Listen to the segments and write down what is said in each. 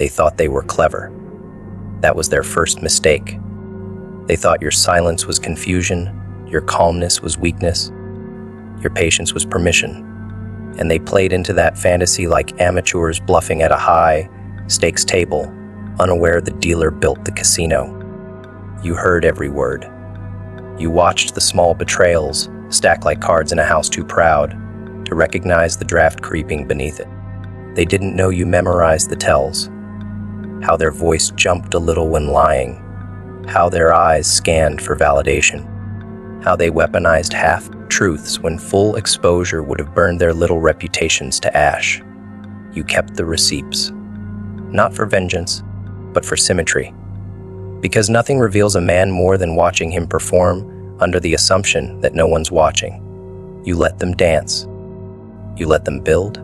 They thought they were clever. That was their first mistake. They thought your silence was confusion, your calmness was weakness, your patience was permission. And they played into that fantasy like amateurs bluffing at a high-stakes table, unaware the dealer built the casino. You heard every word. You watched the small betrayals stack like cards in a house too proud to recognize the draft creeping beneath it. They didn't know you memorized the tells, how their voice jumped a little when lying, how their eyes scanned for validation, how they weaponized half-truths when full exposure would have burned their little reputations to ash. You kept the receipts, not for vengeance, but for symmetry. Because nothing reveals a man more than watching him perform under the assumption that no one's watching. You let them dance. You let them build.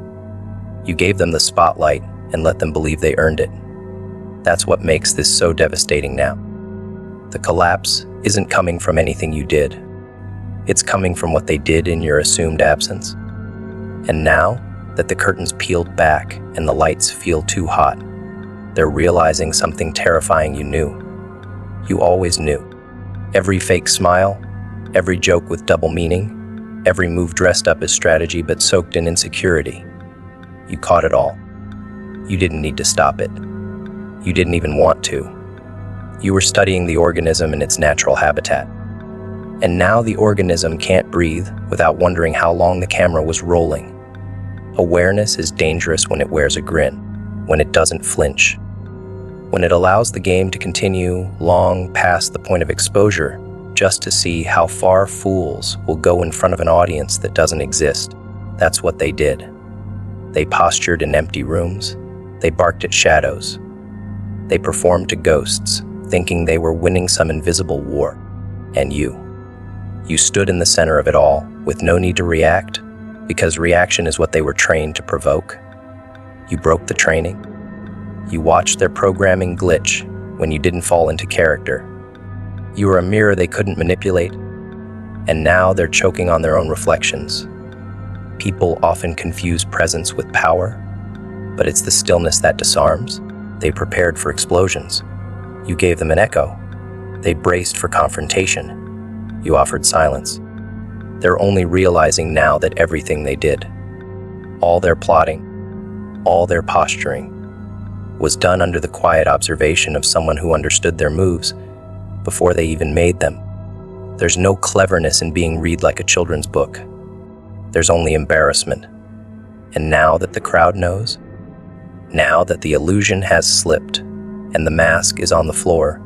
You gave them the spotlight and let them believe they earned it. That's what makes this so devastating now. The collapse isn't coming from anything you did. It's coming from what they did in your assumed absence. And now that the curtains peeled back and the lights feel too hot, they're realizing something terrifying you knew. You always knew. Every fake smile, every joke with double meaning, every move dressed up as strategy but soaked in insecurity. You caught it all. You didn't need to stop it. You didn't even want to. You were studying the organism in its natural habitat. And now the organism can't breathe without wondering how long the camera was rolling. Awareness is dangerous when it wears a grin, when it doesn't flinch, when it allows the game to continue long past the point of exposure just to see how far fools will go in front of an audience that doesn't exist. That's what they did. They postured in empty rooms. They barked at shadows. They performed to ghosts, thinking they were winning some invisible war. And you stood in the center of it all, with no need to react, because reaction is what they were trained to provoke. You broke the training. You watched their programming glitch when you didn't fall into character. You were a mirror they couldn't manipulate, and now they're choking on their own reflections. People often confuse presence with power, but it's the stillness that disarms. They prepared for explosions. You gave them an echo. They braced for confrontation. You offered silence. They're only realizing now that everything they did, all their plotting, all their posturing, was done under the quiet observation of someone who understood their moves before they even made them. There's no cleverness in being read like a children's book. There's only embarrassment. And now that the crowd knows, now that the illusion has slipped and the mask is on the floor,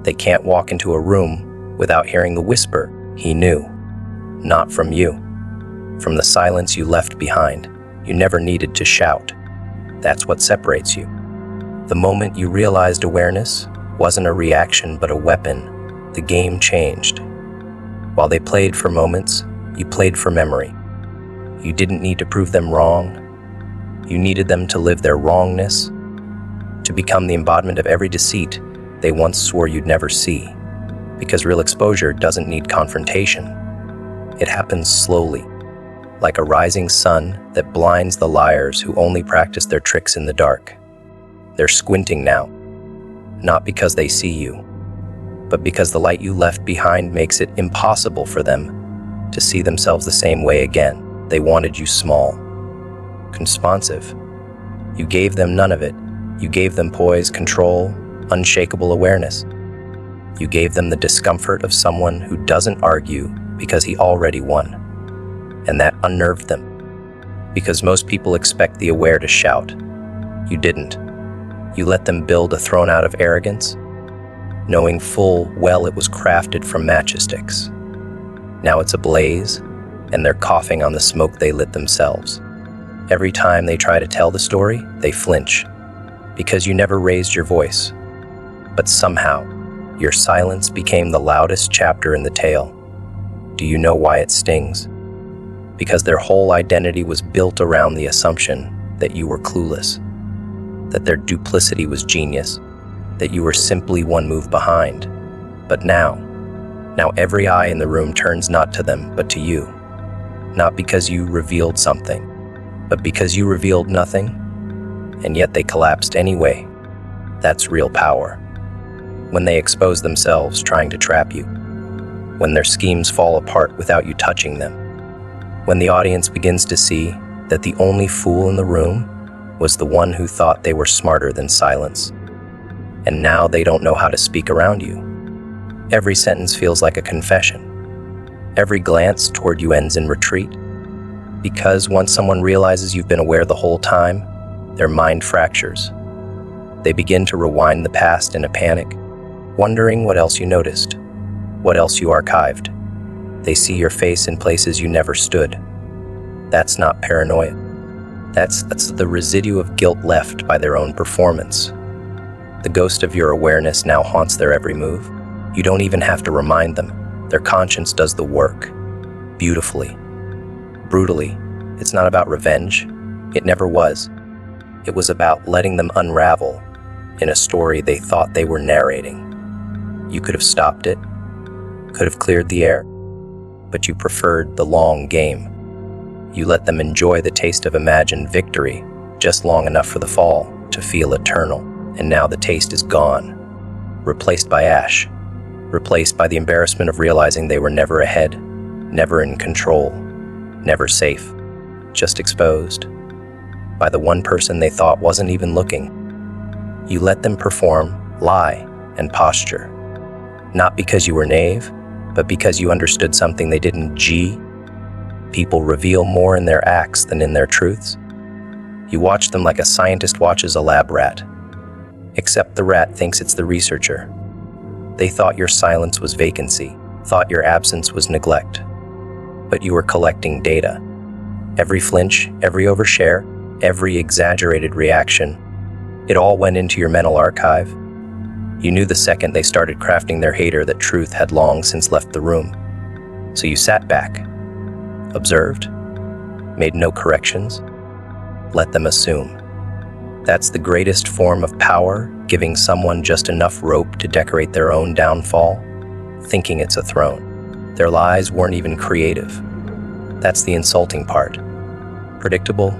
they can't walk into a room without hearing the whisper, "He knew." Not from you. From the silence you left behind. You never needed to shout. That's what separates you. The moment you realized awareness wasn't a reaction but a weapon, the game changed. While they played for moments, you played for memory. You didn't need to prove them wrong. You needed them to live their wrongness, to become the embodiment of every deceit they once swore you'd never see. Because real exposure doesn't need confrontation. It happens slowly, like a rising sun that blinds the liars who only practice their tricks in the dark. They're squinting now, not because they see you, but because the light you left behind makes it impossible for them to see themselves the same way again. They wanted you small, responsive. You gave them none of it. You gave them poise, control, unshakable awareness. You gave them the discomfort of someone who doesn't argue because he already won. And that unnerved them, because most people expect the aware to shout. You didn't. You let them build a throne out of arrogance, knowing full well it was crafted from matchsticks. Now it's ablaze, and they're coughing on the smoke they lit themselves. Every time they try to tell the story, they flinch, because you never raised your voice. But somehow, your silence became the loudest chapter in the tale. Do you know why it stings? Because their whole identity was built around the assumption that you were clueless, that their duplicity was genius, that you were simply one move behind. But now every eye in the room turns not to them, but to you. Not because you revealed something, but because you revealed nothing, and yet they collapsed anyway. That's real power. When they expose themselves trying to trap you. When their schemes fall apart without you touching them. When the audience begins to see that the only fool in the room was the one who thought they were smarter than silence. And now they don't know how to speak around you. Every sentence feels like a confession. Every glance toward you ends in retreat. Because once someone realizes you've been aware the whole time, their mind fractures. They begin to rewind the past in a panic, wondering what else you noticed, what else you archived. They see your face in places you never stood. That's not paranoia. That's the residue of guilt left by their own performance. The ghost of your awareness now haunts their every move. You don't even have to remind them. Their conscience does the work. Beautifully. Brutally. It's not about revenge. It never was. It was about letting them unravel in a story they thought they were narrating. You could have stopped it, could have cleared the air, but you preferred the long game. You let them enjoy the taste of imagined victory just long enough for the fall to feel eternal. And now the taste is gone, replaced by ash, replaced by the embarrassment of realizing they were never ahead, never in control, never safe, just exposed by the one person they thought wasn't even looking. You let them perform, lie, and posture, not because you were naive, but because you understood something they didn't. People reveal more in their acts than in their truths. You watch them like a scientist watches a lab rat, except the rat thinks it's the researcher. They thought your silence was vacancy, thought your absence was neglect. But you were collecting data. Every flinch, every overshare, every exaggerated reaction, it all went into your mental archive. You knew the second they started crafting their hater that truth had long since left the room. So you sat back, observed, made no corrections, let them assume. That's the greatest form of power, giving someone just enough rope to decorate their own downfall, thinking it's a throne. Their lies weren't even creative. That's the insulting part. Predictable,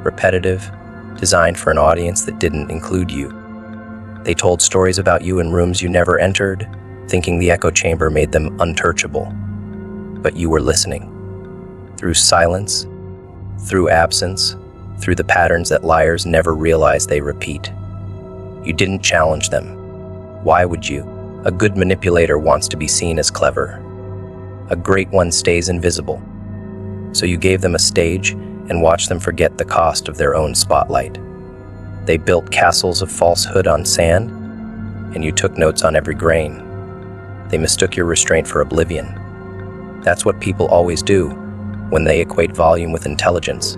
repetitive, designed for an audience that didn't include you. They told stories about you in rooms you never entered, thinking the echo chamber made them untouchable. But you were listening. Through silence, through absence, through the patterns that liars never realize they repeat. You didn't challenge them. Why would you? A good manipulator wants to be seen as clever. A great one stays invisible. So you gave them a stage and watched them forget the cost of their own spotlight. They built castles of falsehood on sand, and you took notes on every grain. They mistook your restraint for oblivion. That's what people always do when they equate volume with intelligence.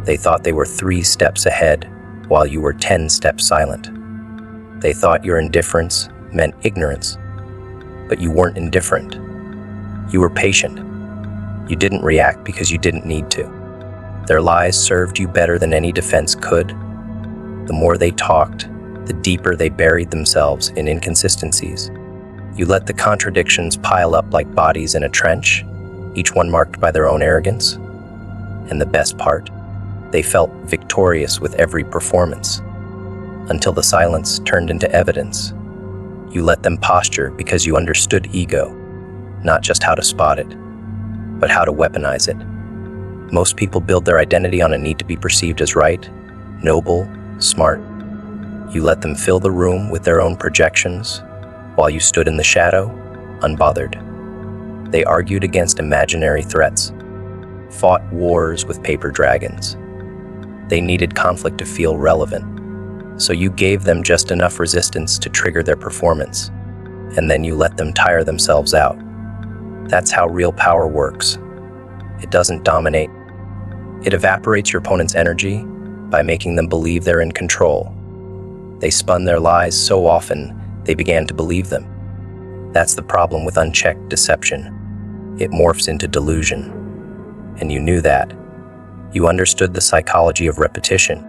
They thought they were 3 steps ahead, while you were 10 steps silent. They thought your indifference meant ignorance, but you weren't indifferent. You were patient. You didn't react because you didn't need to. Their lies served you better than any defense could. The more they talked, the deeper they buried themselves in inconsistencies. You let the contradictions pile up like bodies in a trench, each one marked by their own arrogance. And the best part, they felt victorious with every performance, until the silence turned into evidence. You let them posture because you understood ego, not just how to spot it, but how to weaponize it. Most people build their identity on a need to be perceived as right, noble, smart. You let them fill the room with their own projections, while you stood in the shadow, unbothered. They argued against imaginary threats, fought wars with paper dragons. They needed conflict to feel relevant, so you gave them just enough resistance to trigger their performance, and then you let them tire themselves out. That's how real power works. It doesn't dominate. It evaporates your opponent's energy by making them believe they're in control. They spun their lies so often, they began to believe them. That's the problem with unchecked deception. It morphs into delusion. And you knew that. You understood the psychology of repetition.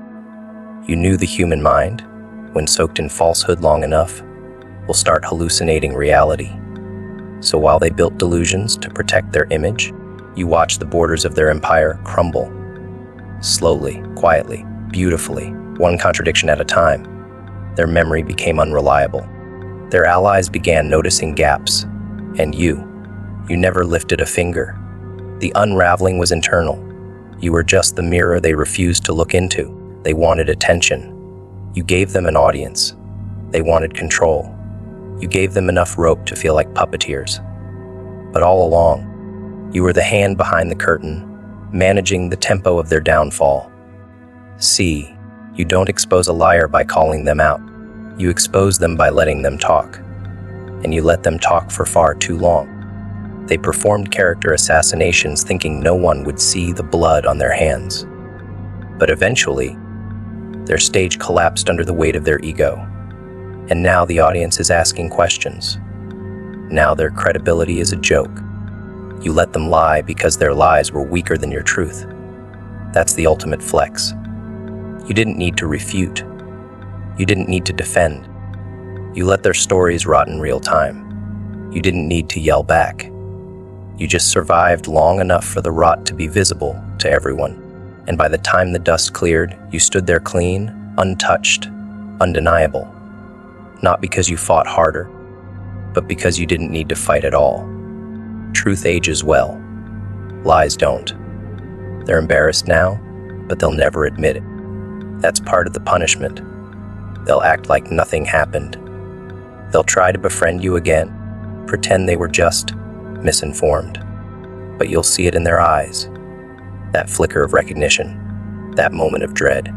You knew the human mind, when soaked in falsehood long enough, will start hallucinating reality. So while they built delusions to protect their image, you watched the borders of their empire crumble. Slowly, quietly, beautifully, one contradiction at a time. Their memory became unreliable. Their allies began noticing gaps. And you never lifted a finger. The unraveling was internal. You were just the mirror they refused to look into. They wanted attention. You gave them an audience. They wanted control. You gave them enough rope to feel like puppeteers. But all along, you were the hand behind the curtain, managing the tempo of their downfall. See, you don't expose a liar by calling them out. You expose them by letting them talk. And you let them talk for far too long. They performed character assassinations thinking no one would see the blood on their hands. But eventually, their stage collapsed under the weight of their ego. And now the audience is asking questions. Now their credibility is a joke. You let them lie because their lies were weaker than your truth. That's the ultimate flex. You didn't need to refute. You didn't need to defend. You let their stories rot in real time. You didn't need to yell back. You just survived long enough for the rot to be visible to everyone. And by the time the dust cleared, you stood there clean, untouched, undeniable. Not because you fought harder, but because you didn't need to fight at all. Truth ages well. Lies don't. They're embarrassed now, but they'll never admit it. That's part of the punishment. They'll act like nothing happened. They'll try to befriend you again, pretend they were just misinformed. But you'll see it in their eyes. That flicker of recognition, that moment of dread.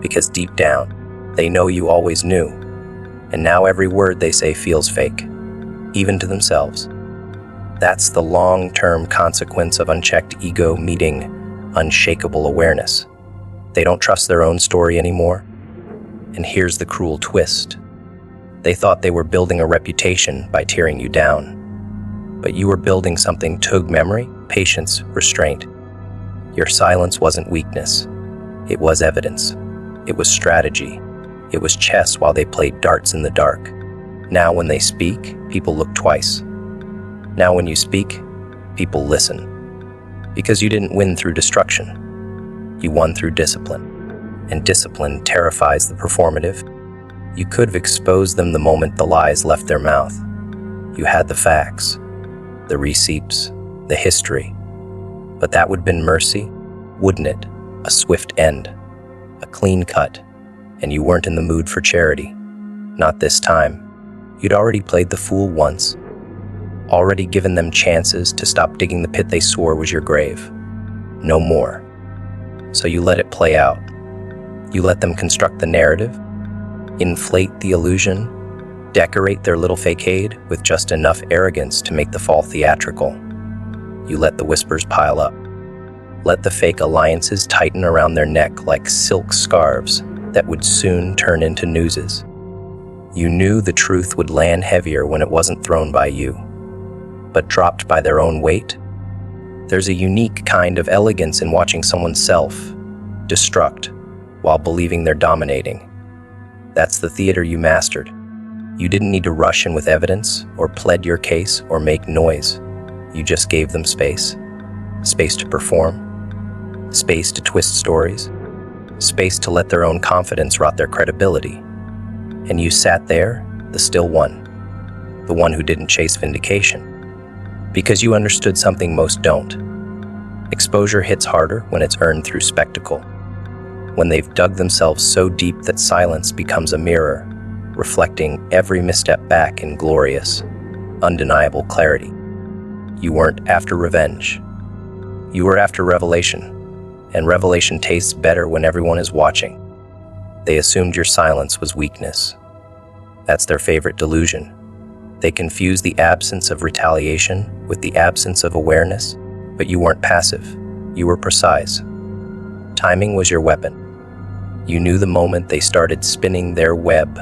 Because deep down, they know you always knew. And now every word they say feels fake, even to themselves. That's the long-term consequence of unchecked ego meeting unshakable awareness. They don't trust their own story anymore. And here's the cruel twist. They thought they were building a reputation by tearing you down. But you were building something took memory, patience, restraint. Your silence wasn't weakness. It was evidence. It was strategy. It was chess while they played darts in the dark. Now when they speak, people look twice. Now when you speak, people listen. Because you didn't win through destruction. You won through discipline. And discipline terrifies the performative. You could have exposed them the moment the lies left their mouth. You had the facts, the receipts, the history. But that would have been mercy, wouldn't it? A swift end, a clean cut, and you weren't in the mood for charity. Not this time. You'd already played the fool once, already given them chances to stop digging the pit they swore was your grave. No more. So you let it play out. You let them construct the narrative, inflate the illusion, decorate their little facade with just enough arrogance to make the fall theatrical. You let the whispers pile up. Let the fake alliances tighten around their neck like silk scarves that would soon turn into nooses. You knew the truth would land heavier when it wasn't thrown by you, but dropped by their own weight. There's a unique kind of elegance in watching someone's self destruct while believing they're dominating. That's the theater you mastered. You didn't need to rush in with evidence or plead your case or make noise. You just gave them space. Space to perform. Space to twist stories. Space to let their own confidence rot their credibility. And you sat there, the still one. The one who didn't chase vindication. Because you understood something most don't. Exposure hits harder when it's earned through spectacle. When they've dug themselves so deep that silence becomes a mirror, reflecting every misstep back in glorious, undeniable clarity. You weren't after revenge. You were after revelation. And revelation tastes better when everyone is watching. They assumed your silence was weakness. That's their favorite delusion. They confuse the absence of retaliation with the absence of awareness, but you weren't passive. You were precise. Timing was your weapon. You knew the moment they started spinning their web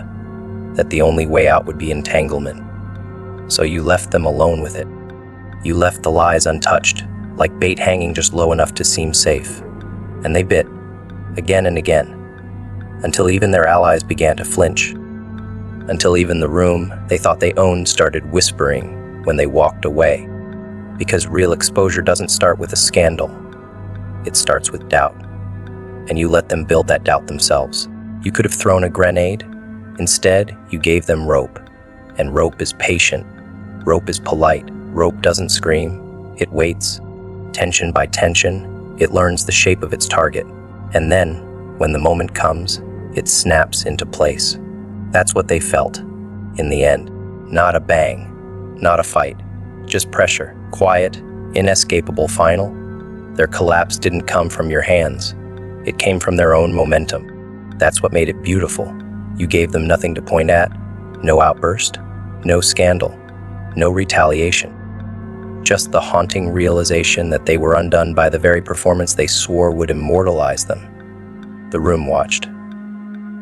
that the only way out would be entanglement. So you left them alone with it. You left the lies untouched, like bait hanging just low enough to seem safe. And they bit, again and again, until even their allies began to flinch. Until even the room they thought they owned started whispering when they walked away. Because real exposure doesn't start with a scandal. It starts with doubt. And you let them build that doubt themselves. You could have thrown a grenade, Instead, you gave them rope. And rope is patient. Rope is polite. Rope doesn't scream. It waits. Tension by tension, it learns the shape of its target. And then, when the moment comes, it snaps into place. That's what they felt, in the end. Not a bang, not a fight, just pressure, quiet, inescapable final. Their collapse didn't come from your hands. It came from their own momentum. That's what made it beautiful. You gave them nothing to point at, no outburst, no scandal, no retaliation. Just the haunting realization that they were undone by the very performance they swore would immortalize them. The room watched.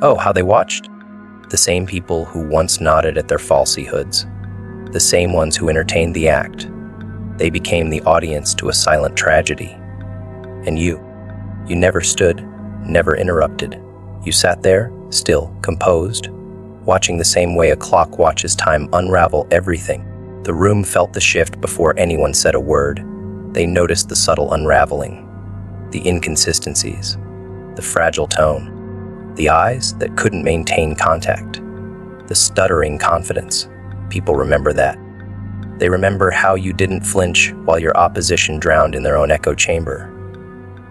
Oh, how they watched! The same people who once nodded at their falsehoods, the same ones who entertained the act. They became the audience to a silent tragedy. And you never stood, never interrupted. You sat there, still, composed, watching the same way a clock watches time unravel everything. The room felt the shift before anyone said a word. They noticed the subtle unraveling, the inconsistencies, the fragile tone, the eyes that couldn't maintain contact, the stuttering confidence. People remember that. They remember how you didn't flinch while your opposition drowned in their own echo chamber.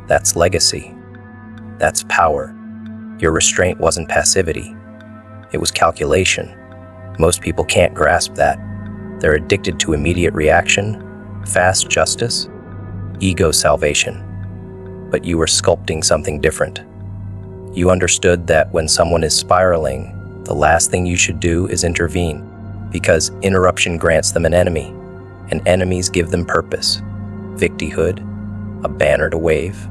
That's legacy. That's power. Your restraint wasn't passivity. It was calculation. Most people can't grasp that. They're addicted to immediate reaction, fast justice, ego salvation. But you were sculpting something different. You understood that when someone is spiraling, the last thing you should do is intervene, because interruption grants them an enemy, and enemies give them purpose, victihood, a banner to wave.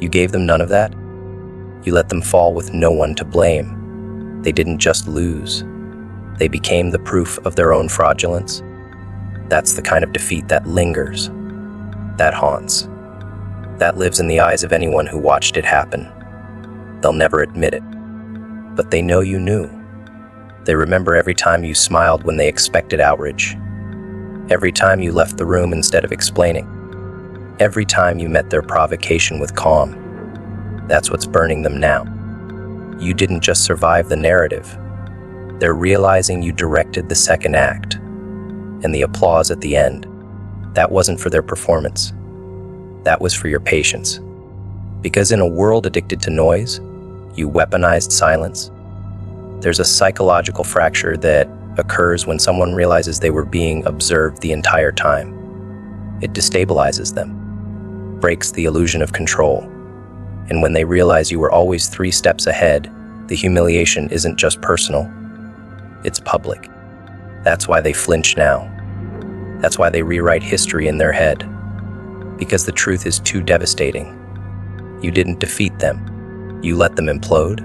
You gave them none of that. You let them fall with no one to blame. They didn't just lose. They became the proof of their own fraudulence. That's the kind of defeat that lingers, that haunts, that lives in the eyes of anyone who watched it happen. They'll never admit it, but they know you knew. They remember every time you smiled when they expected outrage, every time you left the room instead of explaining, every time you met their provocation with calm. That's what's burning them now. You didn't just survive the narrative. They're realizing you directed the second act, and the applause at the end. That wasn't for their performance. That was for your patience. Because in a world addicted to noise, you weaponized silence. There's a psychological fracture that occurs when someone realizes they were being observed the entire time. It destabilizes them, breaks the illusion of control. And when they realize you were always 3 steps ahead, the humiliation isn't just personal, it's public. That's why they flinch now. That's why they rewrite history in their head. Because the truth is too devastating. You didn't defeat them. You let them implode.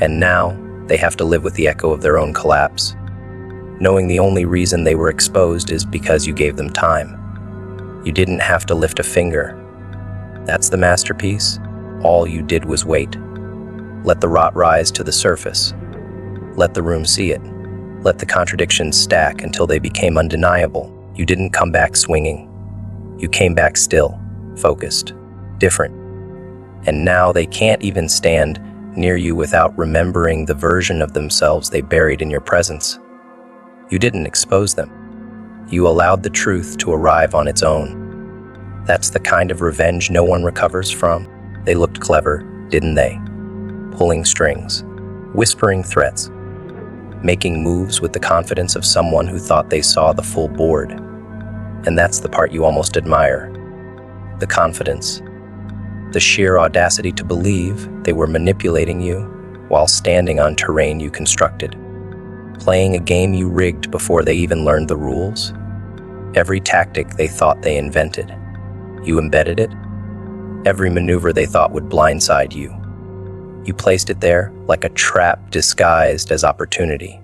And now, they have to live with the echo of their own collapse, knowing the only reason they were exposed is because you gave them time. You didn't have to lift a finger. That's the masterpiece. All you did was wait. Let the rot rise to the surface. Let the room see it. Let the contradictions stack until they became undeniable. You didn't come back swinging. You came back still, focused, different. And now they can't even stand near you without remembering the version of themselves they buried in your presence. You didn't expose them. You allowed the truth to arrive on its own. That's the kind of revenge no one recovers from. They looked clever, didn't they? Pulling strings, whispering threats, making moves with the confidence of someone who thought they saw the full board. And that's the part you almost admire. The confidence. The sheer audacity to believe they were manipulating you while standing on terrain you constructed. Playing a game you rigged before they even learned the rules. Every tactic they thought they invented, you embedded it. Every maneuver they thought would blindside you. You placed it there like a trap disguised as opportunity.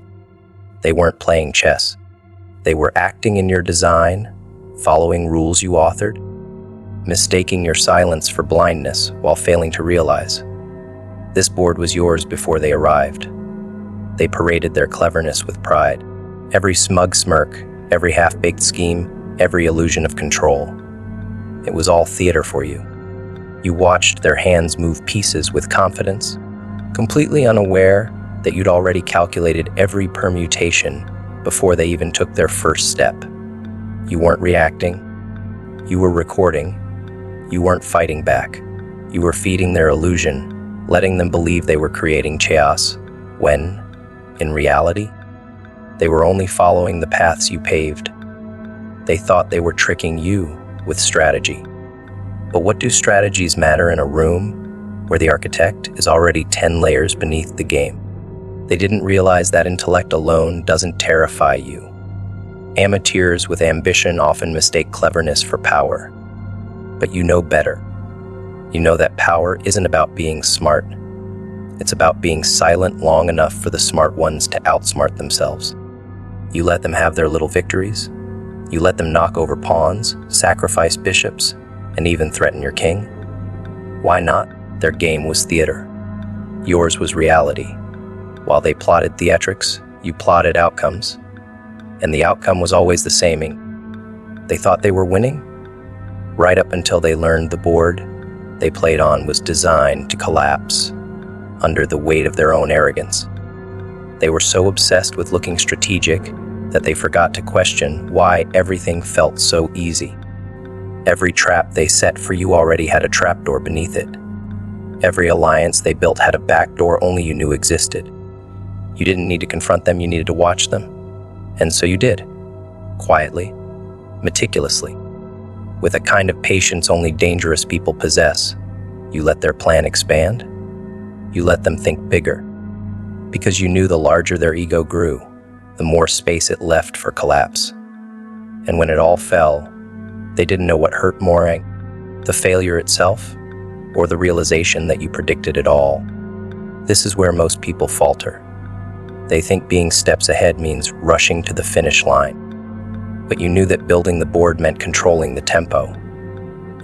They weren't playing chess. They were acting in your design, following rules you authored, mistaking your silence for blindness while failing to realize. This board was yours before they arrived. They paraded their cleverness with pride. Every smug smirk, every half-baked scheme, every illusion of control. It was all theater for you. You watched their hands move pieces with confidence, completely unaware that you'd already calculated every permutation before they even took their first step. You weren't reacting. You were recording. You weren't fighting back. You were feeding their illusion, letting them believe they were creating chaos, when, in reality, they were only following the paths you paved. They thought they were tricking you with strategy. But what do strategies matter in a room where the architect is already 10 layers beneath the game? They didn't realize that intellect alone doesn't terrify you. Amateurs with ambition often mistake cleverness for power. But you know better. You know that power isn't about being smart. It's about being silent long enough for the smart ones to outsmart themselves. You let them have their little victories. You let them knock over pawns, sacrifice bishops, and even threaten your king. Why not? Their game was theater. Yours was reality. While they plotted theatrics, you plotted outcomes. And the outcome was always the same. They thought they were winning, right up until they learned the board they played on was designed to collapse under the weight of their own arrogance. They were so obsessed with looking strategic that they forgot to question why everything felt so easy. Every trap they set for you already had a trapdoor beneath it. Every alliance they built had a backdoor only you knew existed. You didn't need to confront them, you needed to watch them. And so you did, quietly, meticulously, with a kind of patience only dangerous people possess. You let their plan expand. You let them think bigger, because you knew the larger their ego grew, the more space it left for collapse. And when it all fell, they didn't know what hurt more, the failure itself, or the realization that you predicted it all. This is where most people falter. They think being steps ahead means rushing to the finish line. But you knew that building the board meant controlling the tempo.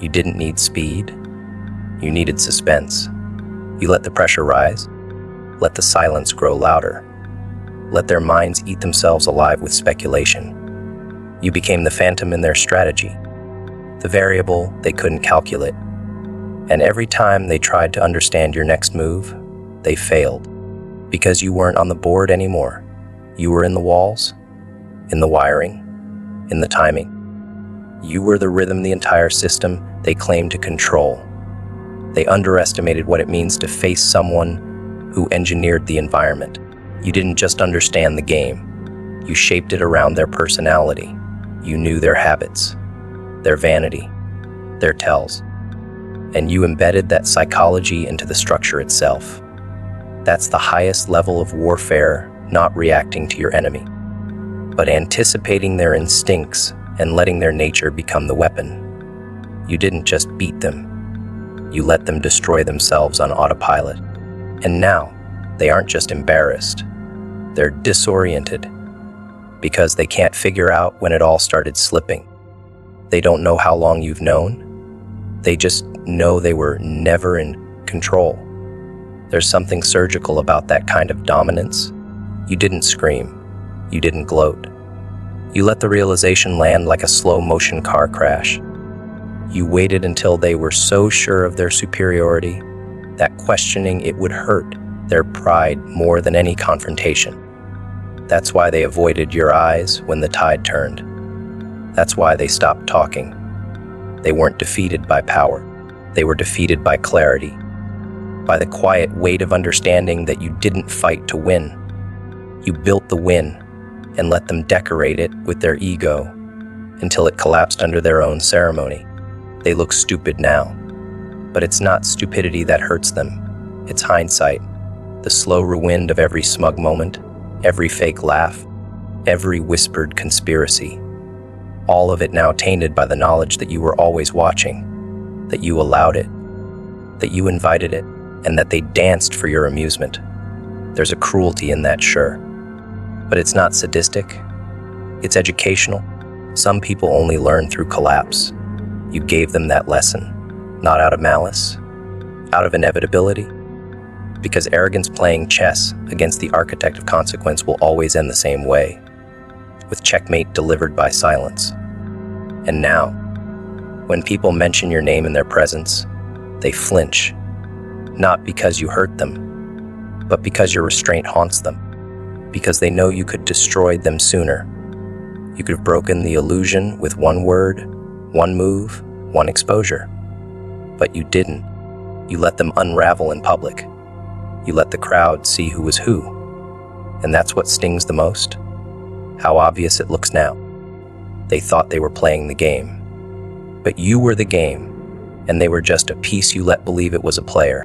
You didn't need speed. You needed suspense. You let the pressure rise. Let the silence grow louder. Let their minds eat themselves alive with speculation. You became the phantom in their strategy, the variable they couldn't calculate. And every time they tried to understand your next move, they failed. Because you weren't on the board anymore. You were in the walls, in the wiring, in the timing. You were the rhythm, the entire system they claimed to control. They underestimated what it means to face someone who engineered the environment. You didn't just understand the game. You shaped it around their personality. You knew their habits, their vanity, their tells. And you embedded that psychology into the structure itself. That's the highest level of warfare, not reacting to your enemy, but anticipating their instincts and letting their nature become the weapon. You didn't just beat them. You let them destroy themselves on autopilot. And now, they aren't just embarrassed. They're disoriented because they can't figure out when it all started slipping. They don't know how long you've known. They just know they were never in control. There's something surgical about that kind of dominance. You didn't scream. You didn't gloat. You let the realization land like a slow-motion car crash. You waited until they were so sure of their superiority that questioning it would hurt their pride more than any confrontation. That's why they avoided your eyes when the tide turned. That's why they stopped talking. They weren't defeated by power. They were defeated by clarity. By the quiet weight of understanding that you didn't fight to win. You built the win and let them decorate it with their ego until it collapsed under their own ceremony. They look stupid now, but it's not stupidity that hurts them. It's hindsight, the slow ruin of every smug moment, every fake laugh, every whispered conspiracy. All of it now tainted by the knowledge that you were always watching, that you allowed it, that you invited it, and that they danced for your amusement. There's a cruelty in that, sure. But it's not sadistic. It's educational. Some people only learn through collapse. You gave them that lesson, not out of malice, out of inevitability. Because arrogance playing chess against the architect of consequence will always end the same way, with checkmate delivered by silence. And now, when people mention your name in their presence, they flinch. Not because you hurt them, but because your restraint haunts them, because they know you could destroy them sooner. You could have broken the illusion with one word, one move, one exposure. But you didn't. You let them unravel in public. You let the crowd see who was who. And that's what stings the most. How obvious it looks now. They thought they were playing the game. But you were the game, and they were just a piece you let believe it was a player.